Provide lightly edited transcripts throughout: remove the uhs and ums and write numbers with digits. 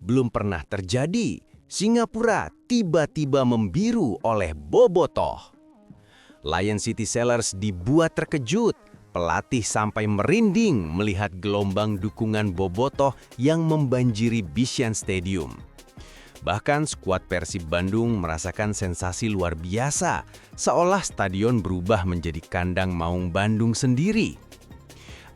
Belum pernah terjadi, Singapura tiba-tiba membiru oleh bobotoh. Lion City Sailors dibuat terkejut. Pelatih sampai merinding melihat gelombang dukungan bobotoh yang membanjiri Bishan Stadium. Bahkan skuad Persib Bandung merasakan sensasi luar biasa, seolah stadion berubah menjadi kandang Maung Bandung sendiri.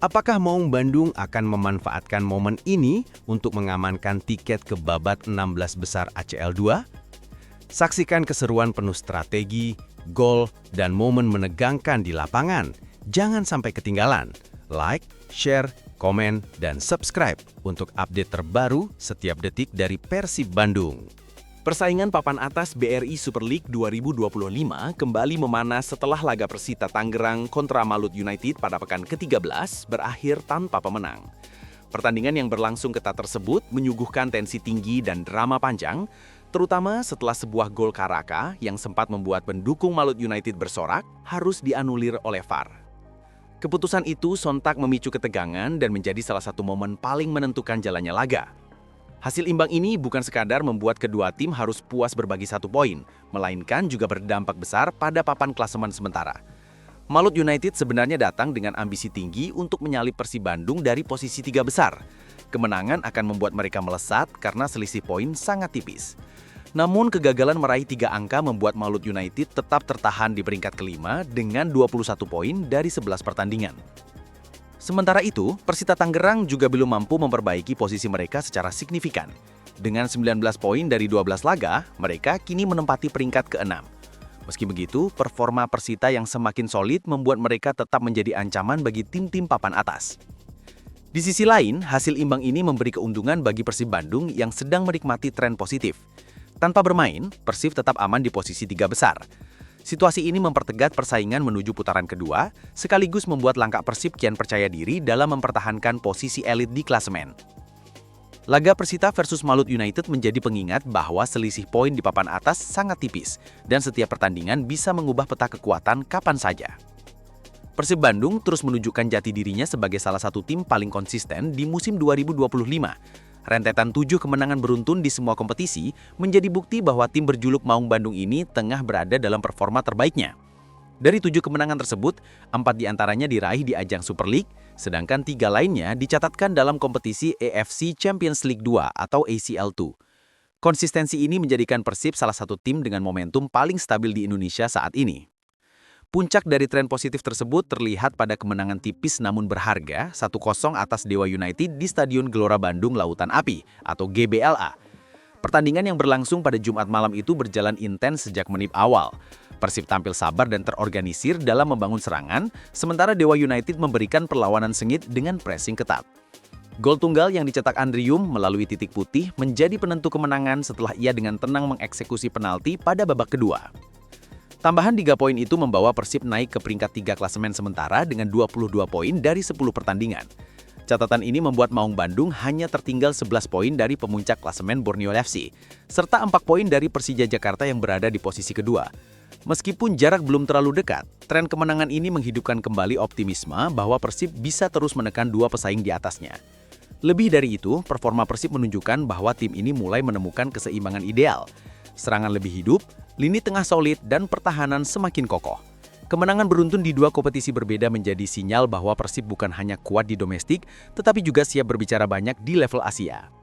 Apakah Maung Bandung akan memanfaatkan momen ini untuk mengamankan tiket ke babak 16 besar ACL 2? Saksikan keseruan penuh strategi, gol, dan momen menegangkan di lapangan. Jangan sampai ketinggalan. Like, share, komen, dan subscribe untuk update terbaru setiap detik dari Persib Bandung. Persaingan papan atas BRI Super League 2025 kembali memanas setelah laga Persita Tangerang kontra Malut United pada pekan ke-13 berakhir tanpa pemenang. Pertandingan yang berlangsung ketat tersebut menyuguhkan tensi tinggi dan drama panjang, terutama setelah sebuah gol Karaka yang sempat membuat pendukung Malut United bersorak harus dianulir oleh VAR. Keputusan itu sontak memicu ketegangan dan menjadi salah satu momen paling menentukan jalannya laga. Hasil imbang ini bukan sekadar membuat kedua tim harus puas berbagi 1 poin, melainkan juga berdampak besar pada papan klasemen sementara. Malut United sebenarnya datang dengan ambisi tinggi untuk menyalip Persib Bandung dari posisi 3 besar. Kemenangan akan membuat mereka melesat karena selisih poin sangat tipis. Namun kegagalan meraih 3 angka membuat Malut United tetap tertahan di peringkat kelima dengan 21 poin dari 11 pertandingan. Sementara itu, Persita Tangerang juga belum mampu memperbaiki posisi mereka secara signifikan. Dengan 19 poin dari 12 laga, mereka kini menempati peringkat ke-6. Meski begitu, performa Persita yang semakin solid membuat mereka tetap menjadi ancaman bagi tim-tim papan atas. Di sisi lain, hasil imbang ini memberi keuntungan bagi Persib Bandung yang sedang menikmati tren positif. Tanpa bermain, Persib tetap aman di posisi 3 besar. Situasi ini mempertegas persaingan menuju putaran kedua, sekaligus membuat langkah Persib kian percaya diri dalam mempertahankan posisi elit di klasemen. Laga Persita versus Malut United menjadi pengingat bahwa selisih poin di papan atas sangat tipis, dan setiap pertandingan bisa mengubah peta kekuatan kapan saja. Persib Bandung terus menunjukkan jati dirinya sebagai salah satu tim paling konsisten di musim 2025. Rentetan 7 kemenangan beruntun di semua kompetisi menjadi bukti bahwa tim berjuluk Maung Bandung ini tengah berada dalam performa terbaiknya. Dari 7 kemenangan tersebut, 4 diantaranya diraih di ajang Super League, sedangkan 3 lainnya dicatatkan dalam kompetisi AFC Champions League 2 atau ACL2. Konsistensi ini menjadikan Persib salah satu tim dengan momentum paling stabil di Indonesia saat ini. Puncak dari tren positif tersebut terlihat pada kemenangan tipis namun berharga 1-0 atas Dewa United di Stadion Gelora Bandung Lautan Api atau GBLA. Pertandingan yang berlangsung pada Jumat malam itu berjalan intens sejak menit awal. Persib tampil sabar dan terorganisir dalam membangun serangan, sementara Dewa United memberikan perlawanan sengit dengan pressing ketat. Gol tunggal yang dicetak Andrium melalui titik putih menjadi penentu kemenangan setelah ia dengan tenang mengeksekusi penalti pada babak kedua. Tambahan 3 poin itu membawa Persib naik ke peringkat 3 klasemen sementara dengan 22 poin dari 10 pertandingan. Catatan ini membuat Maung Bandung hanya tertinggal 11 poin dari pemuncak klasemen Borneo FC, serta 4 poin dari Persija Jakarta yang berada di posisi kedua. Meskipun jarak belum terlalu dekat, tren kemenangan ini menghidupkan kembali optimisme bahwa Persib bisa terus menekan 2 pesaing di atasnya. Lebih dari itu, performa Persib menunjukkan bahwa tim ini mulai menemukan keseimbangan ideal. Serangan lebih hidup, lini tengah solid, dan pertahanan semakin kokoh. Kemenangan beruntun di 2 kompetisi berbeda menjadi sinyal bahwa Persib bukan hanya kuat di domestik, tetapi juga siap berbicara banyak di level Asia.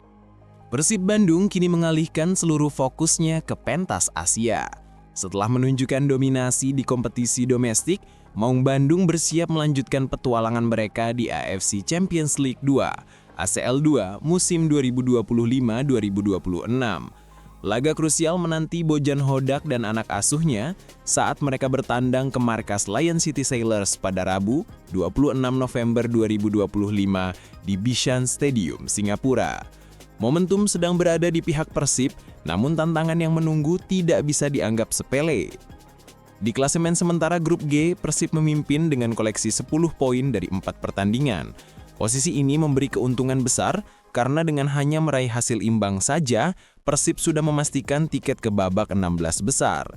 Persib Bandung kini mengalihkan seluruh fokusnya ke pentas Asia. Setelah menunjukkan dominasi di kompetisi domestik, Maung Bandung bersiap melanjutkan petualangan mereka di AFC Champions League 2, ACL 2 musim 2025-2026. Laga krusial menanti Bojan Hodak dan anak asuhnya saat mereka bertandang ke markas Lion City Sailors pada Rabu, 26 November 2025 di Bishan Stadium, Singapura. Momentum sedang berada di pihak Persib, namun tantangan yang menunggu tidak bisa dianggap sepele. Di klasemen sementara grup G, Persib memimpin dengan koleksi 10 poin dari 4 pertandingan. Posisi ini memberi keuntungan besar karena dengan hanya meraih hasil imbang saja, Persib sudah memastikan tiket ke babak 16 besar.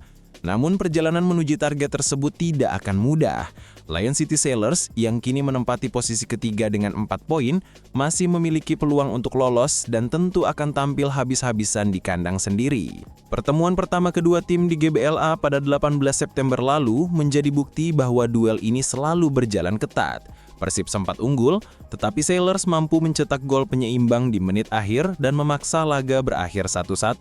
Namun perjalanan menuju target tersebut tidak akan mudah. Lion City Sailors yang kini menempati posisi ketiga dengan 4 poin masih memiliki peluang untuk lolos dan tentu akan tampil habis-habisan di kandang sendiri. Pertemuan pertama kedua tim di GBLA pada 18 September lalu menjadi bukti bahwa duel ini selalu berjalan ketat. Persib sempat unggul, tetapi Sailors mampu mencetak gol penyeimbang di menit akhir dan memaksa laga berakhir 1-1.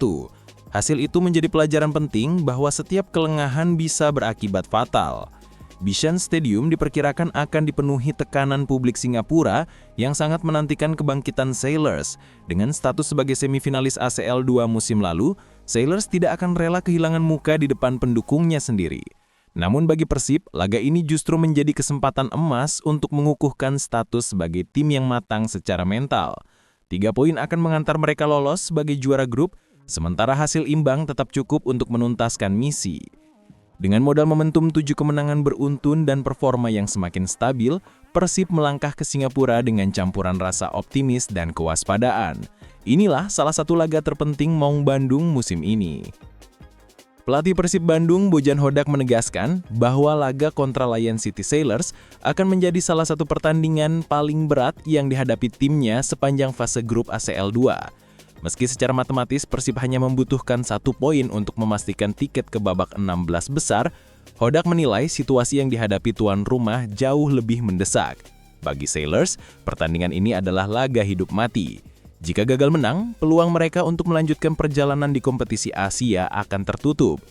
Hasil itu menjadi pelajaran penting bahwa setiap kelengahan bisa berakibat fatal. Bishan Stadium diperkirakan akan dipenuhi tekanan publik Singapura yang sangat menantikan kebangkitan Sailors. Dengan status sebagai semifinalis ACL 2 musim lalu, Sailors tidak akan rela kehilangan muka di depan pendukungnya sendiri. Namun bagi Persib, laga ini justru menjadi kesempatan emas untuk mengukuhkan status sebagai tim yang matang secara mental. 3 poin akan mengantar mereka lolos sebagai juara grup, sementara hasil imbang tetap cukup untuk menuntaskan misi. Dengan modal momentum 7 kemenangan beruntun dan performa yang semakin stabil, Persib melangkah ke Singapura dengan campuran rasa optimis dan kewaspadaan. Inilah salah satu laga terpenting Maung Bandung musim ini. Pelatih Persib Bandung, Bojan Hodak menegaskan bahwa laga kontra Lion City Sailors akan menjadi salah satu pertandingan paling berat yang dihadapi timnya sepanjang fase grup ACL 2. Meski secara matematis Persib hanya membutuhkan 1 poin untuk memastikan tiket ke babak 16 besar, Hodak menilai situasi yang dihadapi tuan rumah jauh lebih mendesak. Bagi Sailors, pertandingan ini adalah laga hidup mati. Jika gagal menang, peluang mereka untuk melanjutkan perjalanan di kompetisi Asia akan tertutup.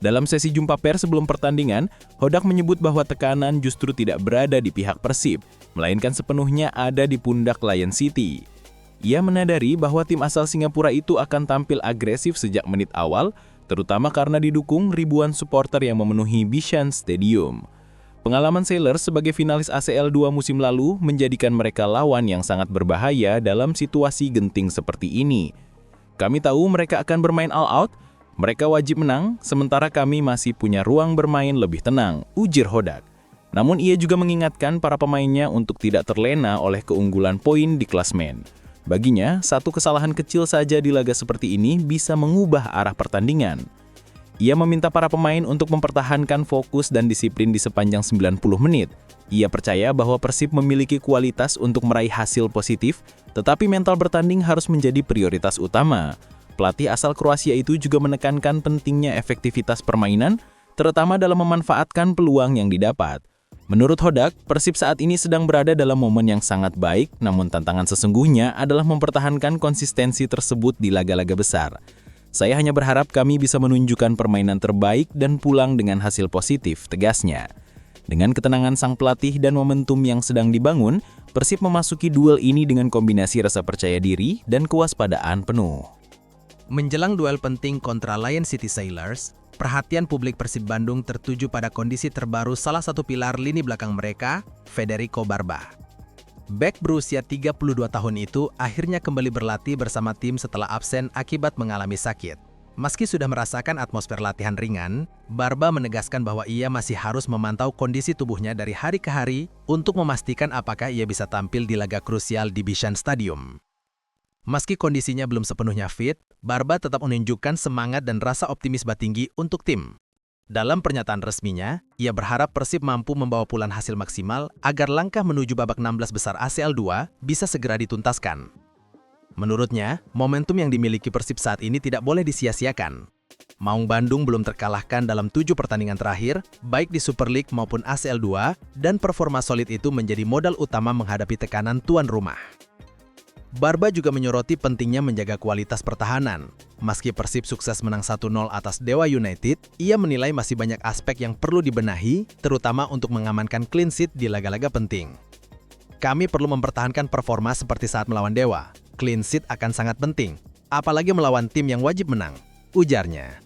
Dalam sesi jumpa pers sebelum pertandingan, Hodak menyebut bahwa tekanan justru tidak berada di pihak Persib, melainkan sepenuhnya ada di pundak Lion City. Ia menadari bahwa tim asal Singapura itu akan tampil agresif sejak menit awal, terutama karena didukung ribuan supporter yang memenuhi Bishan Stadium. Pengalaman Sailors sebagai finalis ACL 2 musim lalu menjadikan mereka lawan yang sangat berbahaya dalam situasi genting seperti ini. Kami tahu mereka akan bermain all out, mereka wajib menang, sementara kami masih punya ruang bermain lebih tenang, ujar Hodak. Namun ia juga mengingatkan para pemainnya untuk tidak terlena oleh keunggulan poin di klasmen. Baginya, satu kesalahan kecil saja di laga seperti ini bisa mengubah arah pertandingan. Ia meminta para pemain untuk mempertahankan fokus dan disiplin di sepanjang 90 menit. Ia percaya bahwa Persib memiliki kualitas untuk meraih hasil positif, tetapi mental bertanding harus menjadi prioritas utama. Pelatih asal Kroasia itu juga menekankan pentingnya efektivitas permainan, terutama dalam memanfaatkan peluang yang didapat. Menurut Hodak, Persib saat ini sedang berada dalam momen yang sangat baik, namun tantangan sesungguhnya adalah mempertahankan konsistensi tersebut di laga-laga besar. Saya hanya berharap kami bisa menunjukkan permainan terbaik dan pulang dengan hasil positif, tegasnya. Dengan ketenangan sang pelatih dan momentum yang sedang dibangun, Persib memasuki duel ini dengan kombinasi rasa percaya diri dan kewaspadaan penuh. Menjelang duel penting kontra Lion City Sailors, perhatian publik Persib Bandung tertuju pada kondisi terbaru salah satu pilar lini belakang mereka, Federico Barba. Bek berusia 32 tahun itu akhirnya kembali berlatih bersama tim setelah absen akibat mengalami sakit. Meski sudah merasakan atmosfer latihan ringan, Barba menegaskan bahwa ia masih harus memantau kondisi tubuhnya dari hari ke hari untuk memastikan apakah ia bisa tampil di laga krusial di Bishan Stadium. Meski kondisinya belum sepenuhnya fit, Barba tetap menunjukkan semangat dan rasa optimis tinggi untuk tim. Dalam pernyataan resminya, ia berharap Persib mampu membawa pulang hasil maksimal agar langkah menuju babak 16 besar ACL 2 bisa segera dituntaskan. Menurutnya, momentum yang dimiliki Persib saat ini tidak boleh disia-siakan. Maung Bandung belum terkalahkan dalam 7 pertandingan terakhir, baik di Super League maupun ACL 2, dan performa solid itu menjadi modal utama menghadapi tekanan tuan rumah. Barba juga menyoroti pentingnya menjaga kualitas pertahanan. Meski Persib sukses menang 1-0 atas Dewa United, ia menilai masih banyak aspek yang perlu dibenahi, terutama untuk mengamankan clean sheet di laga-laga penting. Kami perlu mempertahankan performa seperti saat melawan Dewa. Clean sheet akan sangat penting, apalagi melawan tim yang wajib menang, ujarnya.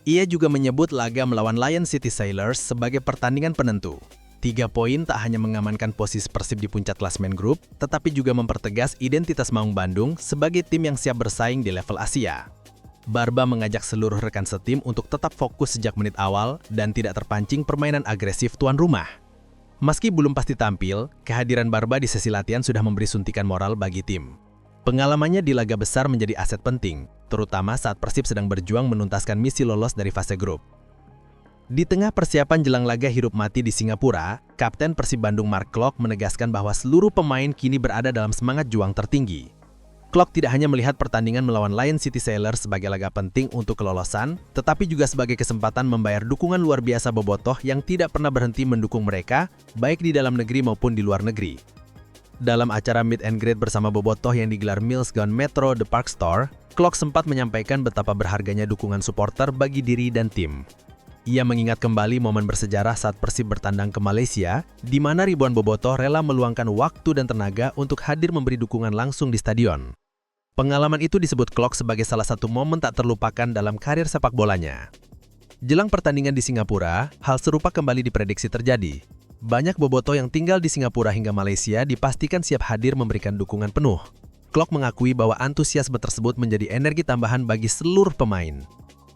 Ia juga menyebut laga melawan Lion City Sailors sebagai pertandingan penentu. 3 poin tak hanya mengamankan posisi Persib di puncak klasemen grup, tetapi juga mempertegas identitas Maung Bandung sebagai tim yang siap bersaing di level Asia. Barba mengajak seluruh rekan setim untuk tetap fokus sejak menit awal dan tidak terpancing permainan agresif tuan rumah. Meski belum pasti tampil, kehadiran Barba di sesi latihan sudah memberi suntikan moral bagi tim. Pengalamannya di laga besar menjadi aset penting, terutama saat Persib sedang berjuang menuntaskan misi lolos dari fase grup. Di tengah persiapan jelang laga hirup mati di Singapura, Kapten Persib Bandung Mark Klok menegaskan bahwa seluruh pemain kini berada dalam semangat juang tertinggi. Klok tidak hanya melihat pertandingan melawan Lion City Sailors sebagai laga penting untuk kelolosan, tetapi juga sebagai kesempatan membayar dukungan luar biasa bobotoh yang tidak pernah berhenti mendukung mereka, baik di dalam negeri maupun di luar negeri. Dalam acara meet and greet bersama bobotoh yang digelar Mills Gone Metro The Park Store, Klok sempat menyampaikan betapa berharganya dukungan supporter bagi diri dan tim. Ia mengingat kembali momen bersejarah saat Persib bertandang ke Malaysia, di mana ribuan bobotoh rela meluangkan waktu dan tenaga untuk hadir memberi dukungan langsung di stadion. Pengalaman itu disebut Klok sebagai salah satu momen tak terlupakan dalam karir sepak bolanya. Jelang pertandingan di Singapura, hal serupa kembali diprediksi terjadi. Banyak bobotoh yang tinggal di Singapura hingga Malaysia dipastikan siap hadir memberikan dukungan penuh. Klok mengakui bahwa antusiasme tersebut menjadi energi tambahan bagi seluruh pemain.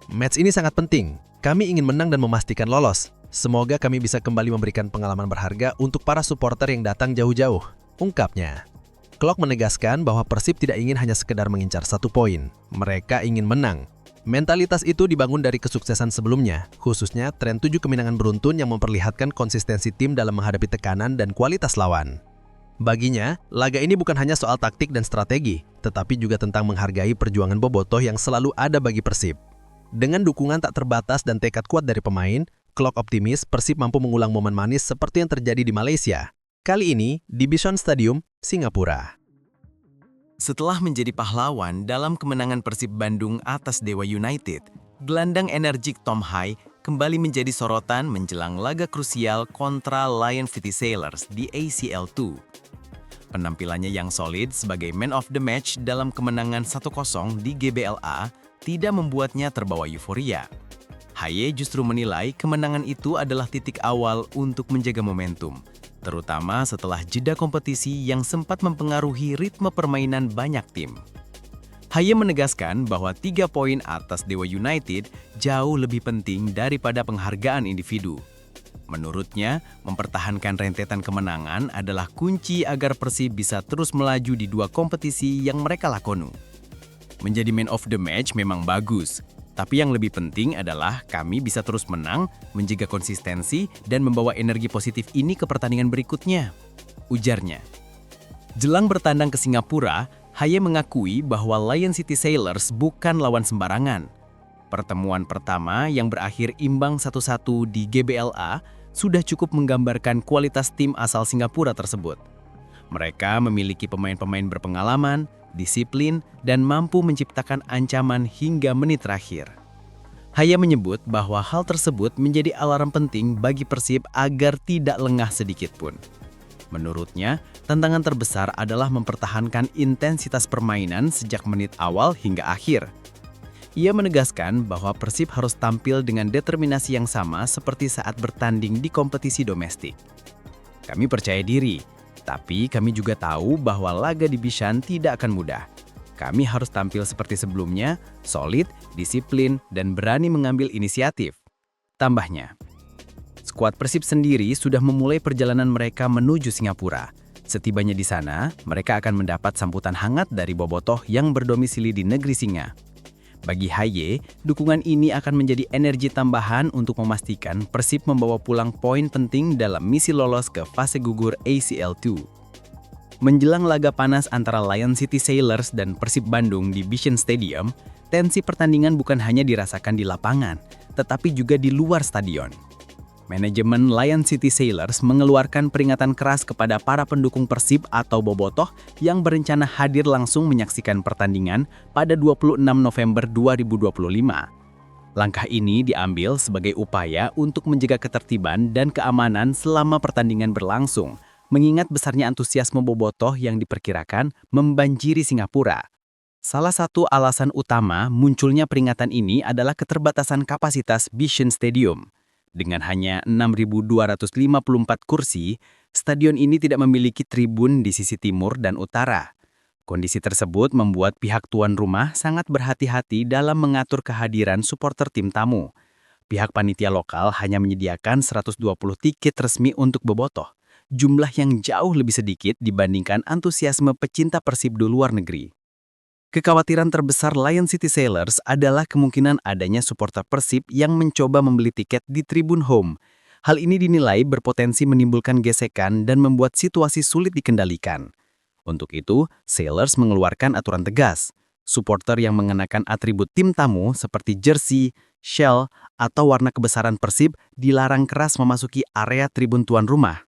Match ini sangat penting. Kami ingin menang dan memastikan lolos. Semoga kami bisa kembali memberikan pengalaman berharga untuk para supporter yang datang jauh-jauh, ungkapnya. Klok menegaskan bahwa Persib tidak ingin hanya sekedar mengincar 1 poin. Mereka ingin menang. Mentalitas itu dibangun dari kesuksesan sebelumnya, khususnya tren 7 kemenangan beruntun yang memperlihatkan konsistensi tim dalam menghadapi tekanan dan kualitas lawan. Baginya, laga ini bukan hanya soal taktik dan strategi, tetapi juga tentang menghargai perjuangan bobotoh yang selalu ada bagi Persib. Dengan dukungan tak terbatas dan tekad kuat dari pemain, Klok optimis Persib mampu mengulang momen manis seperti yang terjadi di Malaysia. Kali ini di Bishan Stadium, Singapura. Setelah menjadi pahlawan dalam kemenangan Persib Bandung atas Dewa United, gelandang energik Tom Hai kembali menjadi sorotan menjelang laga krusial kontra Lion City Sailors di ACL II. Penampilannya yang solid sebagai man of the match dalam kemenangan 1-0 di GBLA tidak membuatnya terbawa euforia. Haye justru menilai kemenangan itu adalah titik awal untuk menjaga momentum, terutama setelah jeda kompetisi yang sempat mempengaruhi ritme permainan banyak tim. Haye menegaskan bahwa 3 poin atas Dewa United jauh lebih penting daripada penghargaan individu. Menurutnya, mempertahankan rentetan kemenangan adalah kunci agar Persib bisa terus melaju di 2 kompetisi yang mereka lakoni. Menjadi man of the match memang bagus, tapi yang lebih penting adalah kami bisa terus menang, menjaga konsistensi, dan membawa energi positif ini ke pertandingan berikutnya, ujarnya. Jelang bertandang ke Singapura, Haye mengakui bahwa Lion City Sailors bukan lawan sembarangan. Pertemuan pertama yang berakhir imbang 1-1 di GBLA sudah cukup menggambarkan kualitas tim asal Singapura tersebut. Mereka memiliki pemain-pemain berpengalaman, disiplin, dan mampu menciptakan ancaman hingga menit terakhir. Haye menyebut bahwa hal tersebut menjadi alarm penting bagi Persib agar tidak lengah sedikit pun. Menurutnya, tantangan terbesar adalah mempertahankan intensitas permainan sejak menit awal hingga akhir. Ia menegaskan bahwa Persib harus tampil dengan determinasi yang sama seperti saat bertanding di kompetisi domestik. Kami percaya diri, tapi kami juga tahu bahwa laga di Bishan tidak akan mudah. Kami harus tampil seperti sebelumnya, solid, disiplin, dan berani mengambil inisiatif, tambahnya. Skuad Persib sendiri sudah memulai perjalanan mereka menuju Singapura. Setibanya di sana, mereka akan mendapat sambutan hangat dari bobotoh yang berdomisili di negeri Singa. Bagi Haye, dukungan ini akan menjadi energi tambahan untuk memastikan Persib membawa pulang poin penting dalam misi lolos ke fase gugur ACL II. Menjelang laga panas antara Lion City Sailors dan Persib Bandung di Bishan Stadium, tensi pertandingan bukan hanya dirasakan di lapangan, tetapi juga di luar stadion. Manajemen Lion City Sailors mengeluarkan peringatan keras kepada para pendukung Persib atau bobotoh yang berencana hadir langsung menyaksikan pertandingan pada 26 November 2025. Langkah ini diambil sebagai upaya untuk menjaga ketertiban dan keamanan selama pertandingan berlangsung, mengingat besarnya antusiasme bobotoh yang diperkirakan membanjiri Singapura. Salah satu alasan utama munculnya peringatan ini adalah keterbatasan kapasitas Bishan Stadium. Dengan hanya 6.254 kursi, stadion ini tidak memiliki tribun di sisi timur dan utara. Kondisi tersebut membuat pihak tuan rumah sangat berhati-hati dalam mengatur kehadiran supporter tim tamu. Pihak panitia lokal hanya menyediakan 120 tiket resmi untuk bobotoh, jumlah yang jauh lebih sedikit dibandingkan antusiasme pecinta Persib di luar negeri. Kekhawatiran terbesar Lion City Sailors adalah kemungkinan adanya supporter Persib yang mencoba membeli tiket di tribun home. Hal ini dinilai berpotensi menimbulkan gesekan dan membuat situasi sulit dikendalikan. Untuk itu, Sailors mengeluarkan aturan tegas. Supporter yang mengenakan atribut tim tamu seperti jersey, shell, atau warna kebesaran Persib dilarang keras memasuki area tribun tuan rumah.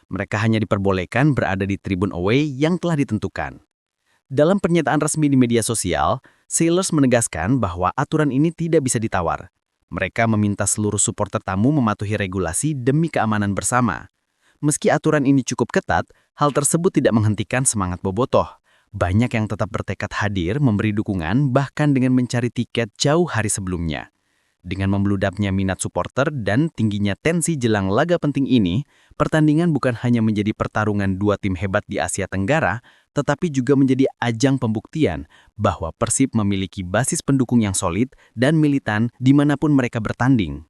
Mereka hanya diperbolehkan berada di tribun away yang telah ditentukan. Dalam pernyataan resmi di media sosial, Sailors menegaskan bahwa aturan ini tidak bisa ditawar. Mereka meminta seluruh supporter tamu mematuhi regulasi demi keamanan bersama. Meski aturan ini cukup ketat, hal tersebut tidak menghentikan semangat bobotoh. Banyak yang tetap bertekad hadir memberi dukungan bahkan dengan mencari tiket jauh hari sebelumnya. Dengan membeludaknya minat supporter dan tingginya tensi jelang laga penting ini, pertandingan bukan hanya menjadi pertarungan dua tim hebat di Asia Tenggara, tetapi juga menjadi ajang pembuktian bahwa Persib memiliki basis pendukung yang solid dan militan dimanapun mereka bertanding.